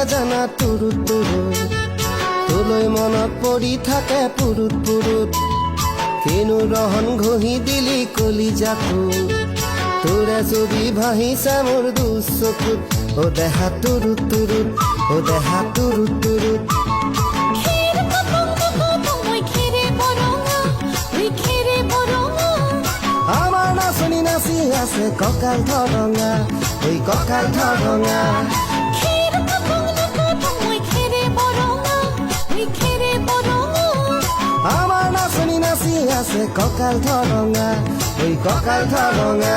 জানা তুৰুত তুৰুত তোলৈ মনত পৰি থাকে পুৰুত পুৰুত কিনো ৰহন ঘঁহি দিলি কলিজাটো তোৰে ছবি ভাহিছে মোৰ দুচকুত ও দেহা তুৰুত তুৰুত ও দেহা তুৰুত তুৰুত আমাৰ নাচনি নাচি আছে কঁকাল ধৰঙা ঐ কঁকাল ধৰঙা আমাৰ নাচনি নাচি আছে কঁকাল ধৰঙা ঐ কঁকাল ধৰঙা